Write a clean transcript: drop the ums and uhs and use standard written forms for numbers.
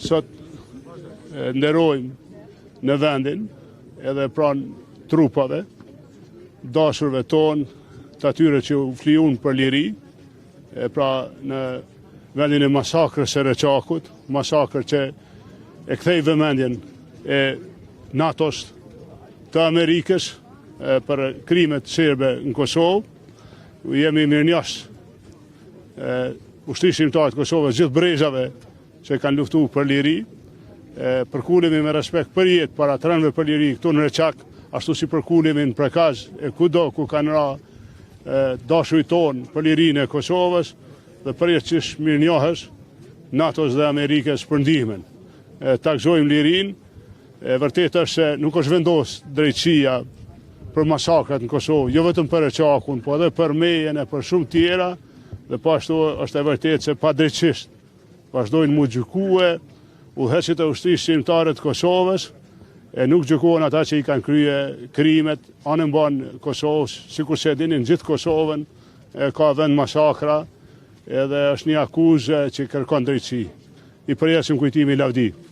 sot nderojmë në vendin edhe pranë trupave, dashurve tonë, të atyre që u fliun për liri, pra në vendin e masakrës së Reçakut, masakrë që e kthej vëmendjen e NATO-s të Amerikës për krimet serbe në Kosovë. Jemi mirënjohës ushtrisë shqiptare të Kosovës, gjithë brezave që kanë luftu për liri, përkulemi me respekt për jetë para të rënëve për liri këtu në Reçak, ashtu si përkulemi në Prekaz e kudo ku kanë ra dashurit tonë për lirinë e Kosovës dhe përjetësisht mirënjohës NATO-s dhe Amerikës për ndihmën. Ta gëzojmë lirinë, vërtet është se nuk është vendosë drejtësia për masakrat në Kosovë, jo vetëm për Reçakun, po edhe për Mejen e për shumë tjera, dhe po ashtu është e vërtet se pa drejtësisht vazhdojnë mu gjykue udhëheqësit e ushtrisë shqiptare të Kosovës, e nuk gjykohen ata që i kanë krye krimet anën banë Kosovës, sikur se dinin gjithë Kosovën, ka vend masakra, edhe është një akuzë që kërkon drejtësi. I përjesim kujtimi lavdi.